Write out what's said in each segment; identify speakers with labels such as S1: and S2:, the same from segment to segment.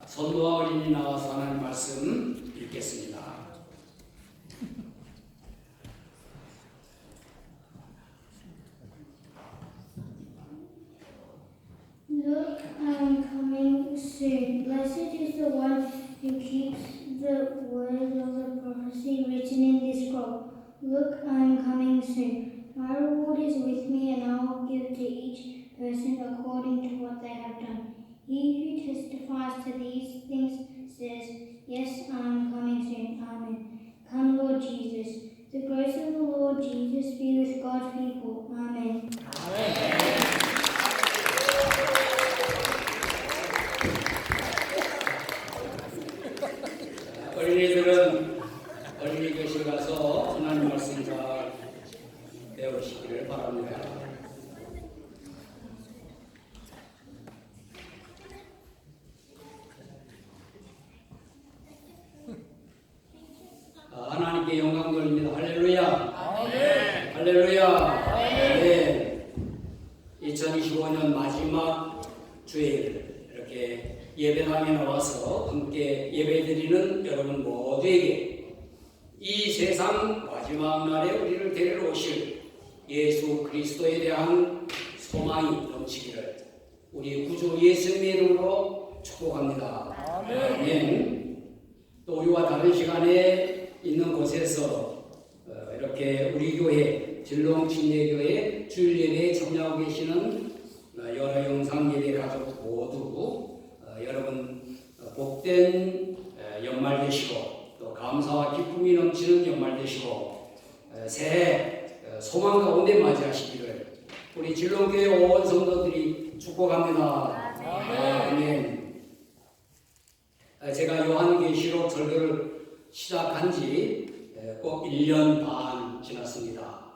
S1: 선도와 어린이 나와서 하나님 말씀 읽겠습니다.
S2: Look, I am coming soon. Blessed is the one who keeps the words of the prophecy written in this scroll. Look, I am coming soon. My reward is with me, and I will give to each person according to what they have done. He who testifies to these things says, Yes, I am coming soon. Amen. Come, Lord Jesus. The grace of the Lord Jesus be with God's people. Amen.
S1: 어린이들은 어린이 교실 가서 하나님 말씀 잘 배우시기를 바랍니다. 하나님께 영광 돌립니다. 할렐루야. 아멘. 할렐루야. 아멘. 2025년 마지막 주일 이렇게 예배당에 나와서 함께 예배드리는 여러분 모두에게 이 세상 마지막 날에 우리를 데리러 오실 예수 그리스도에 대한 소망이 넘치기를 우리 구주 예수님의 이름으로 축복합니다. 아멘. 또 우리와 다른 시간에 있는 곳에서 이렇게 우리 교회 진롱 침례교회 주일 예배에 참여하고 계시는 여러 영상 예배 가족 모두 여러분 복된 연말 되시고 또 감사와 기쁨이 넘치는 연말 되시고 새해 소망 가운데 맞이하시기를 우리 진롱교회 온 성도들이 축복합니다. 아멘. 제가 요한계시록 설교를 시작한 지 꼭 1년 반 지났습니다.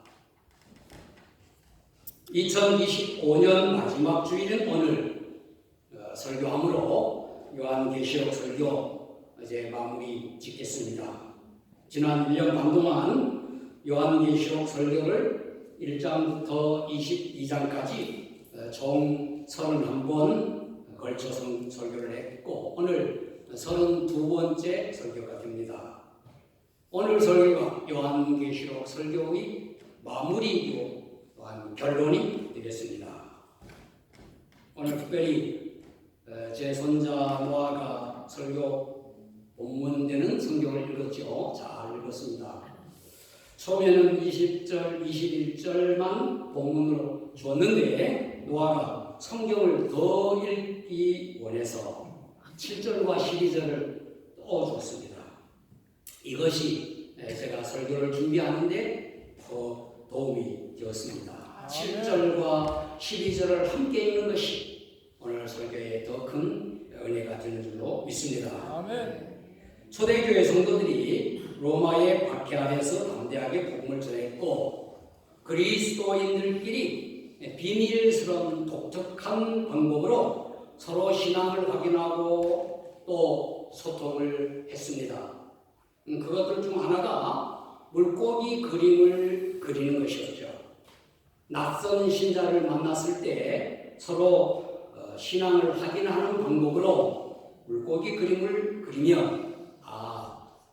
S1: 2025년 마지막 주일은 오늘 설교함으로 요한계시록 설교 이제 마무리 짓겠습니다. 지난 1년 반 동안 요한계시록 설교를 1장부터 22장까지 총 31번 걸쳐서 설교를 했고 오늘 32번째 설교가 됩니다. 오늘 설교가 요한계시록 설교의 마무리이고 또한 결론이 되겠습니다. 오늘 특별히 제 손자 노아가 설교 본문되는 성경을 읽었죠. 잘 읽었습니다. 처음에는 20절, 21절만 본문으로 주었는데 노아가 성경을 더 읽기 원해서 7절과 12절을 또 주었습니다. 이것이 제가 설교를 준비하는데 더 도움이 되었습니다. 7절과 12절을 함께 읽는 것이 오늘 설교에 더 큰 은혜가 되는 줄로 믿습니다. 아멘. 초대교회 성도들이 로마의 박해 아래서 담대하게 복음을 전했고 그리스도인들끼리 비밀스러운 독특한 방법으로 서로 신앙을 확인하고 또 소통을 했습니다. 그것들 중 하나가 물고기 그림을 그리는 것이었죠. 낯선 신자를 만났을 때 서로 신앙을 확인하는 방법으로 물고기 그림을 그리면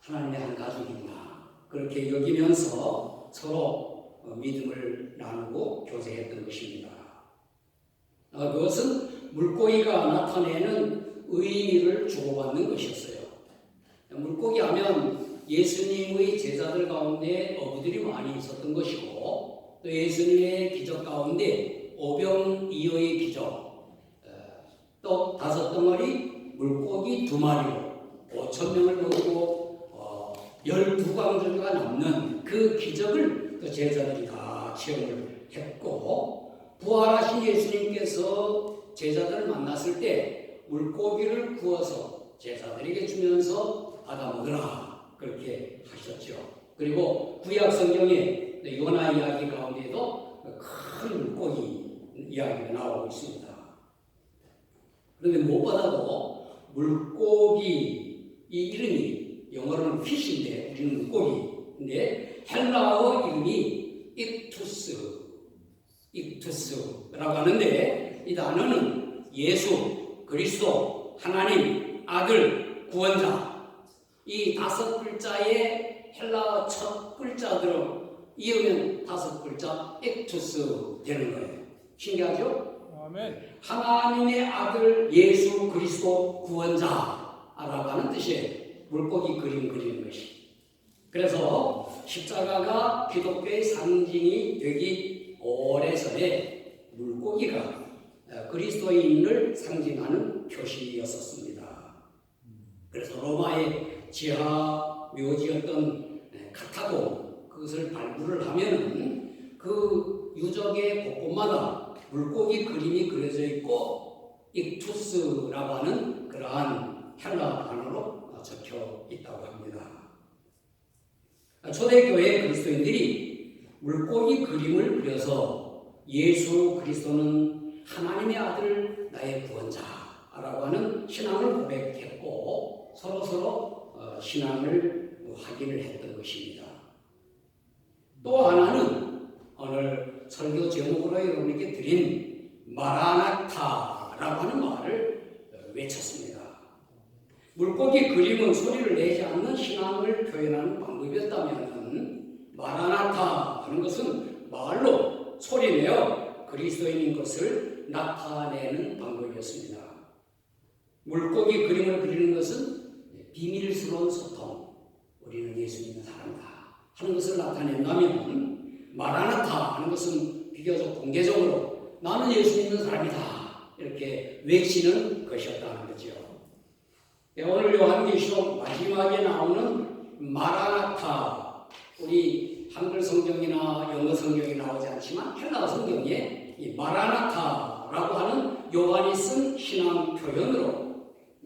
S1: 하나님의 한 가족이구나 그렇게 여기면서 서로 믿음을 나누고 교제했던 것입니다. 그것은 물고기가 나타내는 의미를 주고받는 것이었어요. 물고기 하면 예수님의 제자들 가운데 어부들이 많이 있었던 것이고 또 예수님의 기적 가운데 오병이어의 기적 또 5덩어리 물고기 2마리로 5,000명을 먹고 12광주가 남는 그 기적을 또 제자들이 다 체험을 했고 부활하신 예수님께서 제자들을 만났을 때 물고기를 구워서 제자들에게 주면서 받아 먹으라 그렇게 하셨죠. 그리고 구약 성경에 요나 이야기 가운데도 큰 물고기 이야기가 나오고 있습니다. 그런데 무엇보다도 물고기 이 이름이 영어로는 fish인데 우리는 물고기인데 헬라어 이름이 익투스라고 하는데 이 단어는 예수, 그리스도, 하나님, 아들, 구원자. 이 5글자의 헬라어 첫 글자들은 이으면 5글자 액투스 되는 거예요. 신기하죠?
S3: 아멘.
S1: 하나님의 아들 예수 그리스도 구원자라고 하는 뜻의 물고기 그림 그리는 것이. 그래서 십자가가 기독교의 상징이 되기 오래전에 물고기가 그리스도인을 상징하는 표시였었습니다. 그래서 로마의 지하 묘지였던 카타고 그것을 발굴을 하면은 그 유적의 곳곳마다 물고기 그림이 그려져 있고 익투스라고 하는 그러한 헬라 단어로 적혀 있다고 합니다. 초대교회 그리스도인들이 물고기 그림을 그려서 예수 그리스도는 하나님의 아들 나의 구원자라고 하는 신앙을 고백했고 서로 신앙을 확인을 했던 것입니다. 또 하나는 오늘 설교 제목으로 여러분께 드린 마라나타라고 하는 말을 외쳤습니다. 물고기 그림은 소리를 내지 않는 신앙을 표현하는 방법이었다면 마라나타 하는 것은 말로 소리내어 그리스도인인 것을 나타내는 방법이었습니다. 물고기 그림을 그리는 것은 비밀스러운 소통, 우리는 예수 믿는 사람이다 하는 것을 나타낸다면 마라나타 하는 것은 비교적 공개적으로 나는 예수 믿는 사람이다 이렇게 외치는 것이었다는 거죠. 오늘 요한계시록 마지막에 나오는 마라나타, 우리 한글 성경이나 영어 성경에 나오지 않지만 헬라어 성경에 이 마라나타라고 하는 요한이 쓴 신앙 표현으로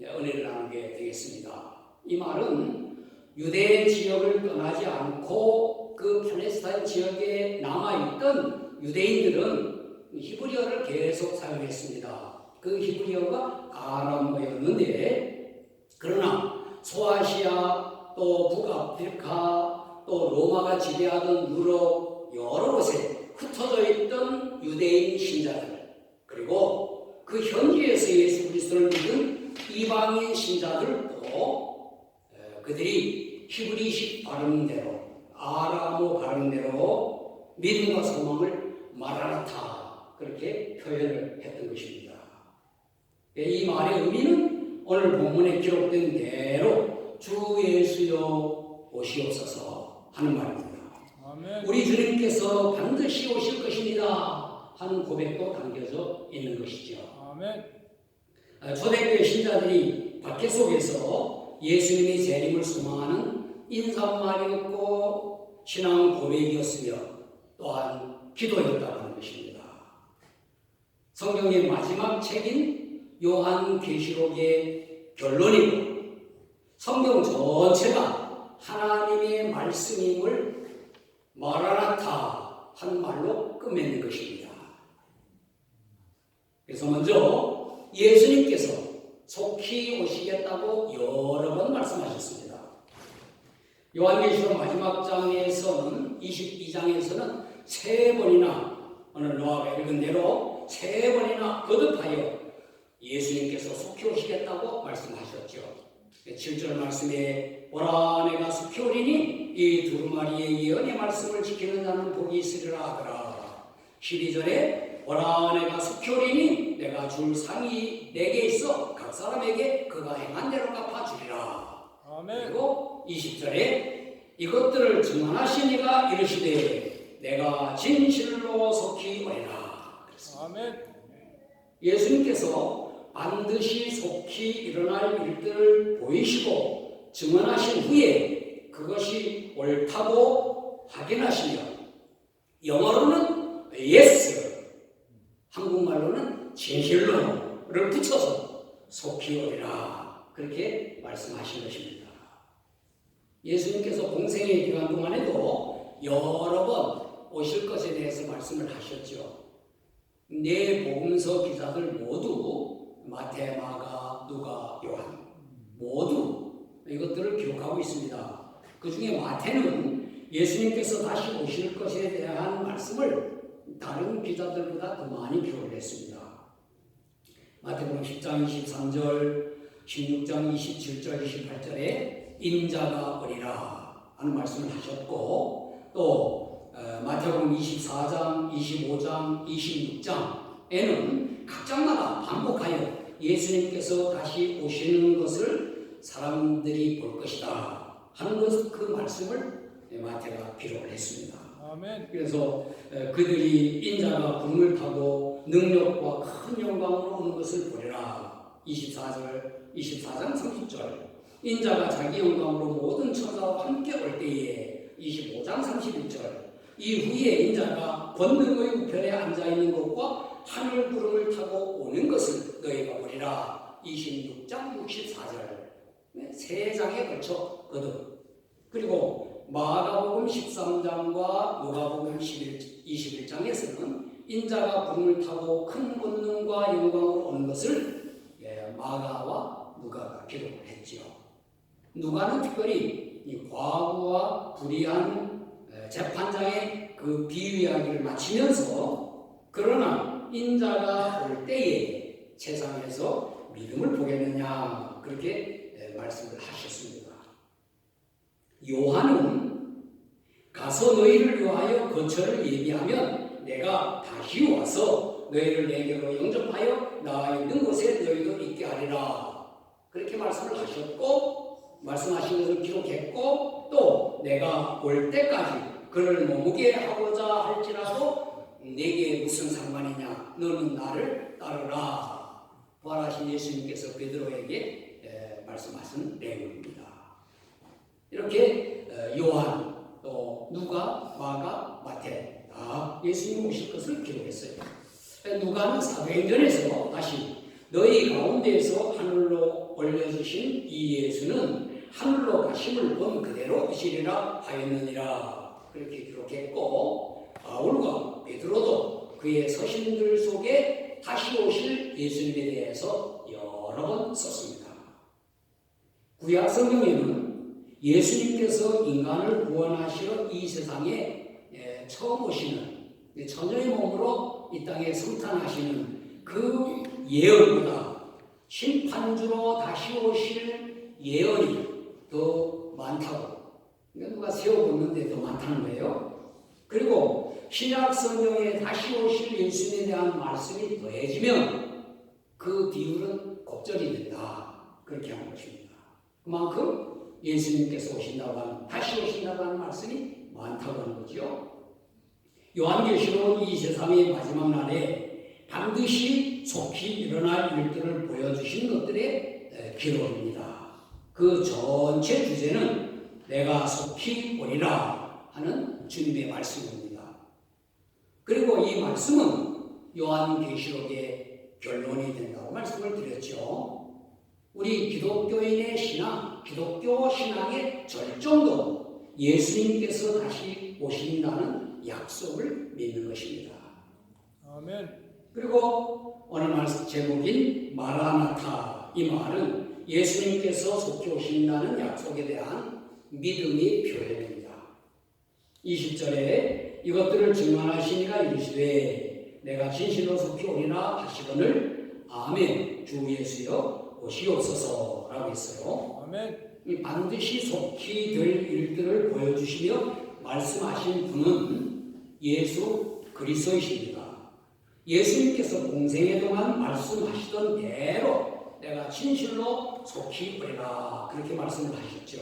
S1: 은혜를 나누게 되겠습니다. 이 말은 유대 지역을 떠나지 않고 그 팔레스타인 지역에 남아있던 유대인들은 히브리어를 계속 사용했습니다. 그 히브리어가 아람어였는데 그러나 소아시아 또 북아프리카 또 로마가 지배하던 유럽 여러 곳에 흩어져 있던 유대인 신자들 그리고 그 현지에서 예수 그리스도를 믿은 이방인 신자들도 그들이 히브리식 발음대로 아람어 발음대로 믿음과 소망을 마라나타 그렇게 표현을 했던 것입니다. 이 말의 의미는 오늘 본문에 기록된 대로 주 예수여 오시옵소서 하는 말입니다.
S3: 아멘.
S1: 우리 주님께서 반드시 오실 것입니다 하는 고백도 담겨져 있는 것이죠.
S3: 아멘.
S1: 초대교회 신자들이 박해 속에서 예수님의 재림을 소망하는 인사말이었고 신앙 고백이었으며 또한 기도였다고 하는 것입니다. 성경의 마지막 책인 요한계시록의 결론이고 성경 전체가 하나님의 말씀임을 마라나타 한 말로 끝맺는 것입니다. 그래서 먼저 예수님께서 속히 오시겠다고 여러 번 말씀하셨습니다. 요한계시록 마지막 장에서는 22장에서는 3번이나 오늘 노아가 읽은 대로 3번이나 거듭하여 예수님께서 속히 오시겠다고 말씀하셨죠. 7절 말씀에 보라 내가 속히 오리니 이 두루마리의 예언의 말씀을 지키는 자는 복이 있으리라 하더라. 12절에 보라 내가 속히 오리니 내가 줄 상이 내게 있어 각 사람에게 그가 행한 대로 갚아주리라.
S3: 아멘.
S1: 그리고 20절에 이것들을 증언하신 이가 이르시되 내가 진실로 속히 오리라.
S3: 아멘.
S1: 예수님께서 반드시 속히 일어날 일들을 보이시고 증언하신 후에 그것이 옳다고 확인하시며 영어로는 yes, 한국말로는 진실로를 붙여서 속히 오리라 그렇게 말씀하신 것입니다. 예수님께서 공생의 기간 동안에도 여러 번 오실 것에 대해서 말씀을 하셨죠. 네 복음서 기자들 모두 마태, 마가, 누가, 요한 모두 이것들을 기록하고 있습니다. 그 중에 마태는 예수님께서 다시 오실 것에 대한 말씀을 다른 기자들보다 더 많이 기록을 했습니다. 마태복음 10장 23절 16장 27절 28절에 인자가 오리라 하는 말씀을 하셨고 또 마태복음 24장 25장 26장에는 각 장마다 반복하여 예수님께서 다시 오시는 것을 사람들이 볼 것이다 하는 그 말씀을 마태가 기록을 했습니다.
S3: 아멘.
S1: 그래서 그들이 인자가 구름을 타고 능력과 큰 영광으로 오는 것을 보리라. 24장 30절 인자가 자기 영광으로 모든 천사와 함께 올 때에 25장 31절 이후에 인자가 권능의 우편에 앉아있는 것과 하늘 구름을 타고 오는 것을 너희가 보리라. 26장 64절 세 장에 걸쳐 거듭. 그리고 마가복음 13장과 누가복음 21장에서는 인자가 구름을 타고 큰 권능과 영광으로 오는 것을 마가와 누가가 기록을 했지요. 누가는 특별히 이 과부와 불의한 재판장의 그 비유이야기를 마치면서 그러나 인자가 올 때에 세상에서 믿음을 보겠느냐 그렇게 말씀을 하셨습니다. 요한은 가서 너희를 위하여 거처를 예비하면 내가 다시 와서 너희를 내게로 영접하여 나 있는 곳에 너희도 있게 하리라 그렇게 말씀을 하셨고 말씀하신 것을 기록했고 또 내가 올 때까지 그를 머무게 하고자 할지라도 내게 무슨 상관이냐 너는 나를 따르라 부활하신 예수님께서 베드로에게 말씀하신 내용입니다. 이렇게 요한 또 누가 마가 마태 다 예수님 오실 것을 기록했어요. 누가는 사도행전에서 다시 너희 가운데에서 하늘로 올려주신 이 예수는 하늘로 가심을 본 그대로 오시리라 하였느니라 그렇게 기록했고 바울과 베드로도 그의 서신들 속에 다시 오실 예수님에 대해서 여러 번 썼습니다. 구약 성경에는 예수님께서 인간을 구원하시러 이 세상에 처음 오시는 천녀의 몸으로 이 땅에 성탄하시는 그 예언보다 심판주로 다시 오실 예언이 더 많다고 누가 세워보는데 더 많다는 거예요. 그리고 신약 성경에 다시 오실 예수님에 대한 말씀이 더해지면 그 비율은 곱절이 된다 그렇게 하는 것입니다. 그만큼 예수님께서 오신다고 하는 다시 오신다고 하는 말씀이 많다고 하는 거죠. 요한계시록은 이 세상의 마지막 날에 반드시 속히 일어날 일들을 보여주신 것들의 기록입니다. 그 전체 주제는 내가 속히 오리라 하는 주님의 말씀입니다. 그리고 이 말씀은 요한계시록의 결론이 된다고 말씀을 드렸죠. 우리 기독교인의 신앙, 기독교 신앙의 절정도 예수님께서 다시 오신다는 약속을 믿는 것입니다.
S3: 아멘.
S1: 그리고 오늘 말씀 제목인 마라나타 이 말은 예수님께서 속히 오신다는 약속에 대한 믿음의 표현입니다. 20절에 이것들을 증언하시니가 이르시되 내가 진실로 속히 오리라 하시거늘 아멘 주 예수여 오시옵소서라고 했어요.
S3: 아멘.
S1: 반드시 속히 될 일들을 보여주시며 말씀하신 분은 예수 그리스도이십니다. 예수님께서 공생애 동안 말씀하시던 대로 내가 진실로 속히 오리라 그렇게 말씀을 하셨죠.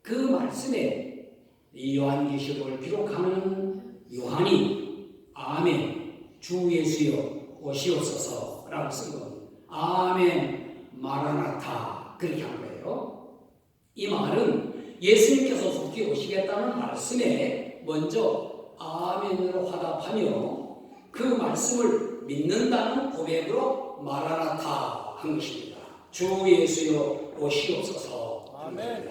S1: 그 말씀에 이 요한계시록을 기록하는 요한이 아멘 주 예수여 오시옵소서라고 쓴 겁니다. 아멘 마라나타 그렇게 한 거예요. 이 말은 예수님께서 속히 오시겠다는 말씀에 먼저 아멘으로 화답하며 그 말씀을 믿는다는 고백으로 마라나타 한 것입니다. 주 예수여 오시옵소서.
S3: 아멘.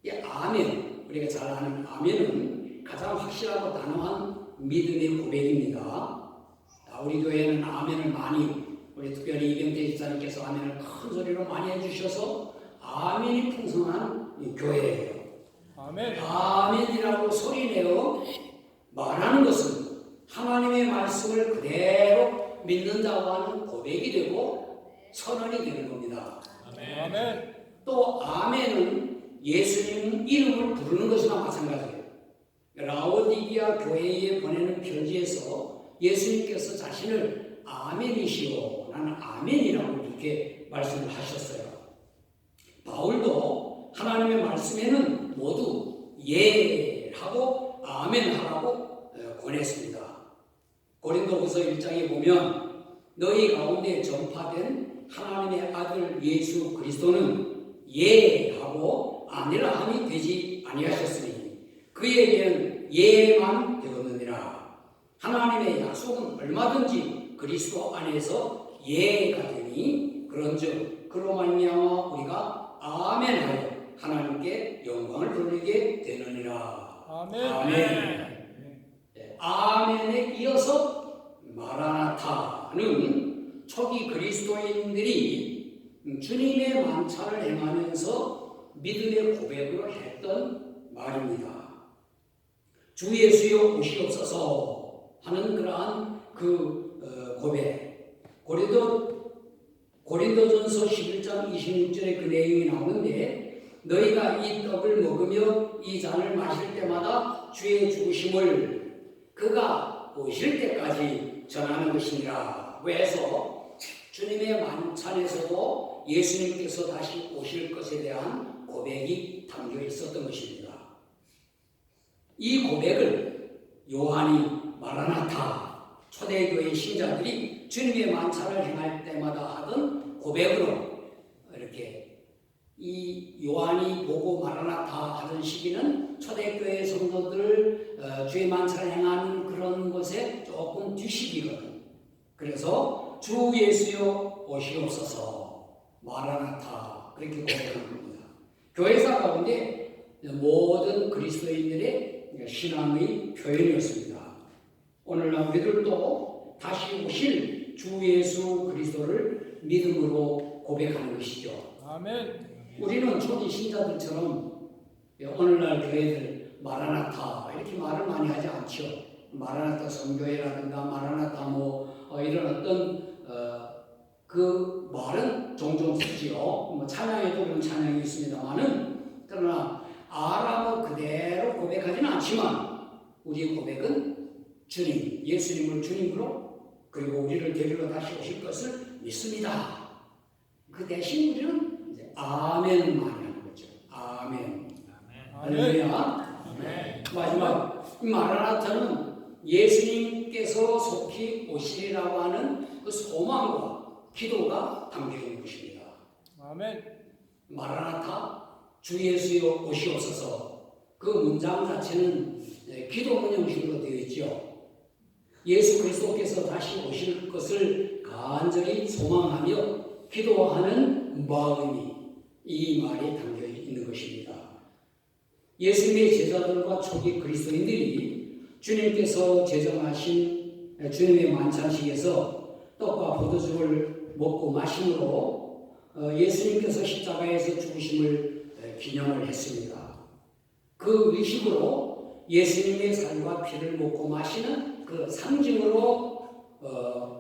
S1: 이 아멘, 우리가 잘 아는 아멘은 가장 확실하고 단호한 믿음의 고백입니다. 우리 교회는 아멘을 많이, 우리 특별히 이병태 집사님께서 아멘을 큰 소리로 많이 해주셔서 아멘이 풍성한 교회예요.
S3: 아멘.
S1: 아멘이라고 소리내어 말하는 것은 하나님의 말씀을 그대로 믿는다고 하는 고백이 되고 선언이 되는 겁니다.
S3: 아멘.
S1: 또 아멘은 예수님 이름을 부르는 것이나 마찬가지예요. 라오디게아 교회에 보내는 편지에서 예수님께서 자신을 아멘이시오, 나는 아멘이라고 이렇게 말씀을 하셨어요. 바울도 하나님의 말씀에는 모두 예하고 아멘하라고 권했습니다. 고린도후서 1장에 보면 너희 가운데 전파된 하나님의 아들 예수 그리스도는 예하고 아니라 함이 되지 아니하셨으니 그에게는 예만 되었느니라. 하나님의 약속은 얼마든지 그리스도 안에서 예가 되니 그런즉 그로 말미암아 우리가 아멘하여 하나님께 영광을 돌리게 되느니라.
S3: 아멘.
S1: 아멘. 아멘에 이어서 마라나타는 초기 그리스도인들이 주님의 만찬을 행하면서 믿음의 고백으로 했던 말입니다. 주 예수여 오시옵소서 하는 그러한 고백. 고린도전서 11장 26절에 그 내용이 나오는데 너희가 이 떡을 먹으며 이 잔을 마실 때마다 주의 죽으심을 그가 오실 때까지 전하는 것이니라. 그래서 주님의 만찬에서도 예수님께서 다시 오실 것에 대한 고백이 담겨 있었던 것입니다. 이 고백을 요한이 마라나타 초대교회 신자들이 주님의 만찬을 행할 때마다 하던 고백으로 이렇게 이 요한이 보고 마라나타 하던 시기는 초대교회 성도들 주의 만찬을 행하는 그런 것에 조금 뒤시기거든. 그래서 주 예수여 오시옵소서 마라나타 그렇게 고백하는 겁니다. 교회사 가운데 모든 그리스도인들의 신앙의 표현이었습니다. 오늘날 우리들도 다시 오실 주 예수 그리스도를 믿음으로 고백하는 것이죠.
S3: 아멘.
S1: 우리는 초기 신자들처럼 오늘날 교회들 마라나타 이렇게 말을 많이 하지 않죠. 마라나타 선교회라든가 마라나타 이런 어떤 그 말은 종종 쓰지요. 찬양에도 그런 찬양이 있습니다만은 그러나 아람어 그대로 고백하지는 않지만 우리의 고백은 주님, 예수님을 주님으로 그리고 우리를 데리러 다시 오실 것을 믿습니다. 그 대신 우리는 이제 아멘만 하는 거죠. 아멘. 할렐루야.
S3: 아멘.
S1: 마지막 마라나타는 예수님께서 속히 오시리라고 하는 그 소망과 기도가 담겨 있는 것입니다.
S3: 아멘.
S1: 마라나타 주 예수여 오시옵소서 그 문장 자체는 기도문 형식으로 되어 있죠. 예수 그리스도께서 다시 오실 것을 간절히 소망하며 기도하는 마음이 이 말에 담겨 있는 것입니다. 예수님의 제자들과 초기 그리스도인들이 주님께서 제정하신 주님의 만찬식에서 떡과 포도주를 먹고 마심으로 예수님께서 십자가에서 죽으심을 기념을 했습니다. 그 의식으로 예수님의 살과 피를 먹고 마시는 그 상징으로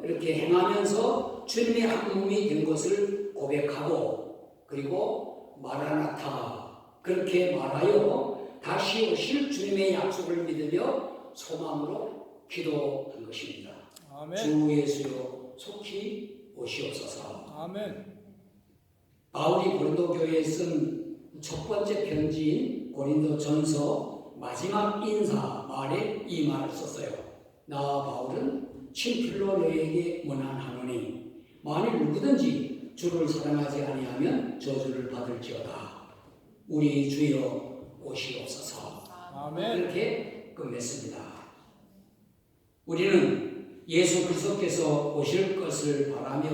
S1: 이렇게 행하면서 주님의 한 몸이 된 것을 고백하고 그리고 마라나타 그렇게 말하여 다시 오실 주님의 약속을 믿으며 소망으로 기도한 것입니다.
S3: 아멘.
S1: 주 예수여 속히 오시옵소서.
S3: 아멘.
S1: 바울이 고린도 교회에 쓴 첫 번째 편지인 고린도전서 마지막 인사 말에 이 말을 썼어요. 나 바울은 친필로 너에게 문안하노니 만일 누구든지 주를 사랑하지 아니하면 저주를 받을지어다. 우리 주여 오시옵소서.
S3: 아멘.
S1: 이렇게 끝냈습니다. 우리는 예수 그리스도께서 오실 것을 바라며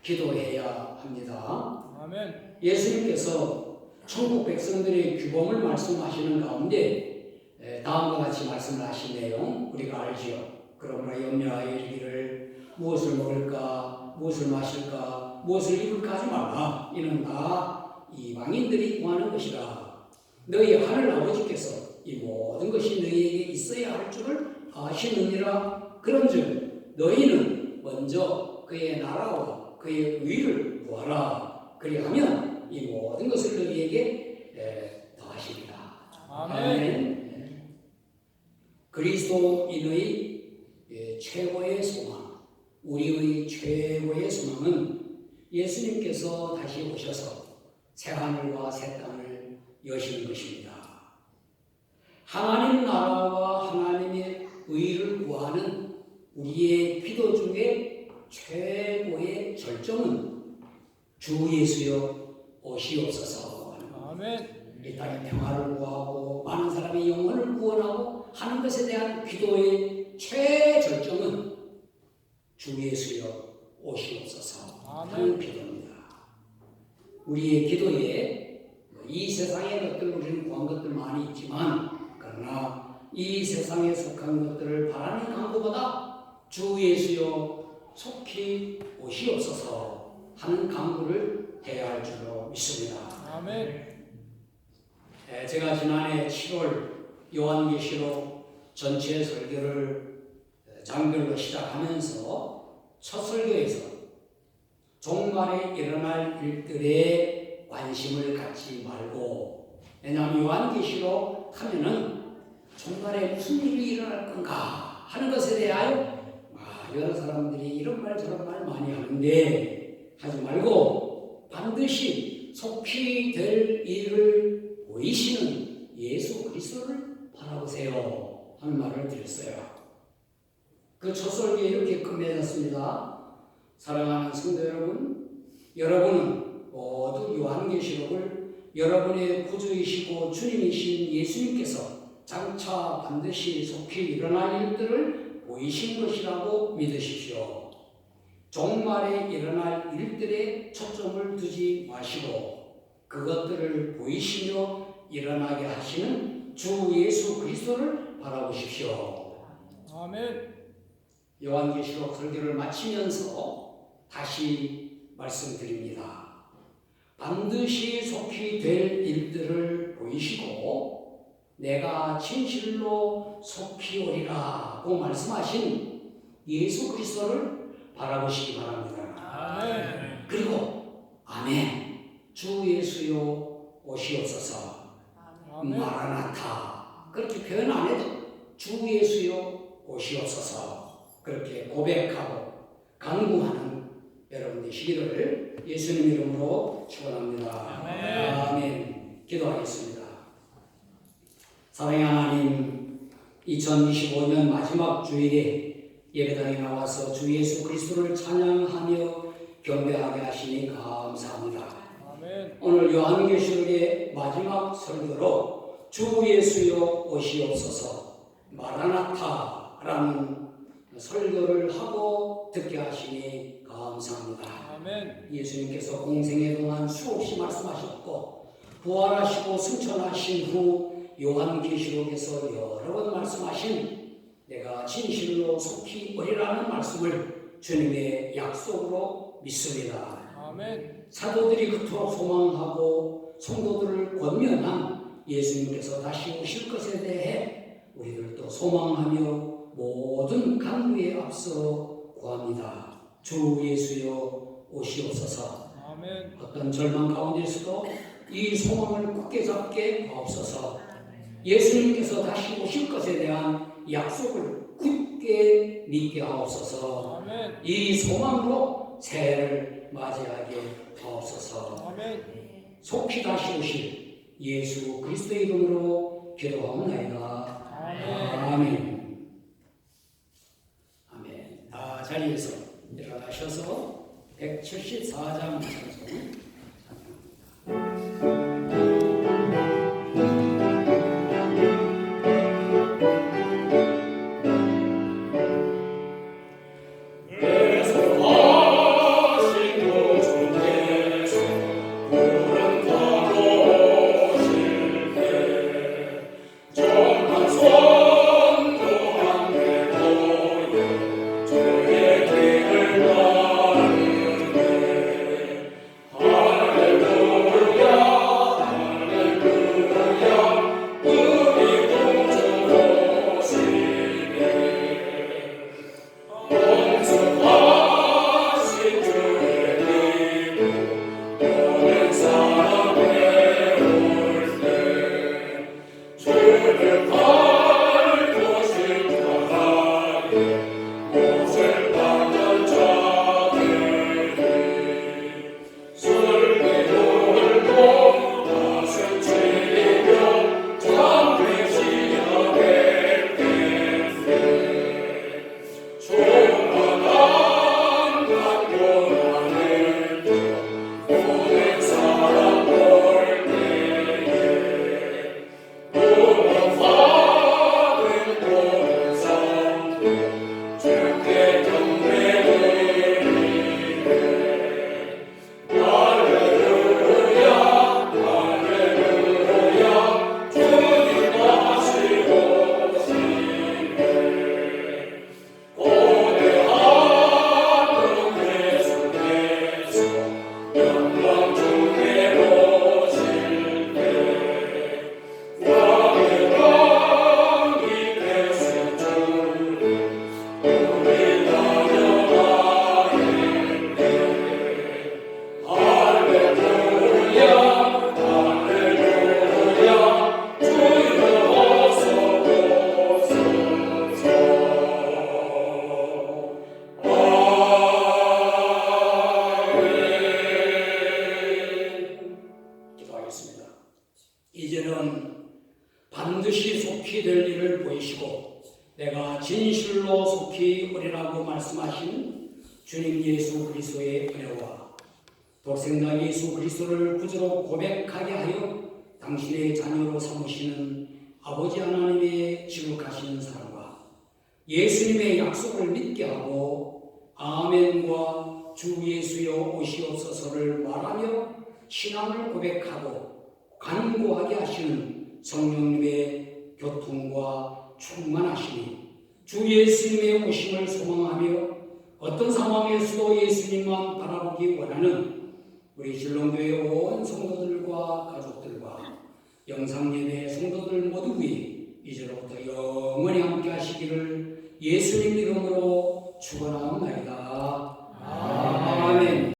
S1: 기도해야 합니다.
S3: 아멘.
S1: 예수님께서 천국 백성들의 규범을 말씀하시는 가운데 다음과 같이 말씀을 하신 내용 우리가 알지요. 그러므로 염려하여 이르기를 무엇을 먹을까, 무엇을 마실까, 무엇을 입을까 하지 말라. 이는 다 이방인들이 구하는 것이라. 너희 하늘 아버지께서 이 모든 것이 너희에게 있어야 할 줄을 아시느니라. 그런즉 너희는 먼저 그의 나라와 그의 의를 구하라. 그리하면 이 모든 것을 너희에게 더하십니다.
S3: 아멘.
S1: 그리스도인의 최고의 소망, 우리의 최고의 소망은 예수님께서 다시 오셔서 새하늘과 새 땅을 여시는 것입니다. 하나님 나라와 하나님의 의를 구하는 우리의 기도 중에 최고의 절정은 주 예수여 오시옵소서.
S3: 아멘.
S1: 이 땅의 평화를 구하고 많은 사람의 영혼을 구원하고 하는 것에 대한 기도의 최절정은 주 예수여 오시옵소서 하는 기도입니다. 우리의 기도에 이 세상의 것들 우리는 구한 것들 많이 있지만 그러나 이 세상에 속한 것들을 바라는 간구보다 주 예수여 속히 오시옵소서 하는 간구를 해야 할 줄로 믿습니다.
S3: 아멘.
S1: 제가 지난해 7월 요한계시록 전체 설교를 장별로 시작하면서 첫 설교에서 종말에 일어날 일들에 관심을 갖지 말고, 왜냐하면 요한계시록 하면은 종말에 무슨 일이 일어날 건가 하는 것에 대하여 여러 사람들이 이런 말 저런 말 많이 하는데 하지 말고 반드시 속히 될 일을 보이시는 예수 그리스도를 바라보세요 하는 말을 드렸어요. 그 첫 설교에 이렇게 끝맺었습니다. 사랑하는 성도 여러분, 여러분은 모두 요한계시록을 여러분의 구주이시고 주님이신 예수님께서 장차 반드시 속히 일어날 일들을 보이신 것이라고 믿으십시오. 종말에 일어날 일들에 초점을 두지 마시고 그것들을 보이시며 일어나게 하시는 주 예수 그리스도를 바라보십시오.
S3: 아멘.
S1: 요한계시록 설교를 마치면서 다시 말씀드립니다. 반드시 속히 될 일들을 보이시고 내가 진실로 속히 오리라고 말씀하신 예수 그리스도를 바라보시기 바랍니다.
S3: 아멘.
S1: 그리고 아멘, 주 예수여 오시옵소서.
S3: 아멘.
S1: 마라나타 그렇게 표현 안 해도 주 예수여 오시옵소서 그렇게 고백하고 간구하는 여러분 되시기를 예수님 이름으로 축원합니다. 아멘. 기도하겠습니다. 사랑의 하나님, 2025년 마지막 주일에 예배당에 나와서 주 예수 그리스도를 찬양하며 경배하게 하시니 감사합니다.
S3: 아멘.
S1: 오늘 요한계시록의 마지막 설교로 주 예수여 오시옵소서 마라나타라는 설교를 하고 듣게 하시니 감사합니다.
S3: 아멘.
S1: 예수님께서 공생애 동안 수없이 말씀하셨고 부활하시고 승천하신 후 요한계시록에서 여러 번 말씀하신 내가 진실로 속히 오리라는 말씀을 주님의 약속으로 믿습니다.
S3: 아멘.
S1: 사도들이 그토록 소망하고 성도들을 권면한 예수님께서 다시 오실 것에 대해 우리들도 소망하며 모든 간구에 앞서 구합니다. 주 예수여 오시옵소서.
S3: 아멘.
S1: 어떤 절망 가운데서도 이 소망을 굳게 잡게 하옵소서. 예수님께서 다시 오실 것에 대한 약속을 굳게 믿게 하옵소서.
S3: 아멘.
S1: 이 소망으로 새해를 맞이하게 하옵소서.
S3: 아멘.
S1: 속히 다시 오실 예수 그리스도의 이름으로 기도하옵나이다. 아멘. 아멘. 자리에서 일어나셔서 174장 찬송
S4: 주의 길을 가르네
S1: 이제는 반드시 속히 될 일을 보이시고 내가 진실로 속히 오리라고 말씀하신 주님 예수 그리스도의 은혜와 독생자 예수 그리스도를 구주로 고백하게 하여 당신의 자녀로 삼으시는 아버지 하나님의 지극하신 사랑과 예수님의 약속을 믿게 하고 아멘과 주 예수여 오시옵소서를 말하며 신앙을 고백하고 간구하게 하시는 성령님의 교통과 충만하시니 주 예수님의 오심을 소망하며 어떤 상황에서도 예수님만 바라보기 원하는 우리 신롱교회 온 성도들과 가족들과 영상예배 성도들 모두 위에 이제로부터 영원히 함께 하시기를 예수님 이름으로 축원하옵나이다.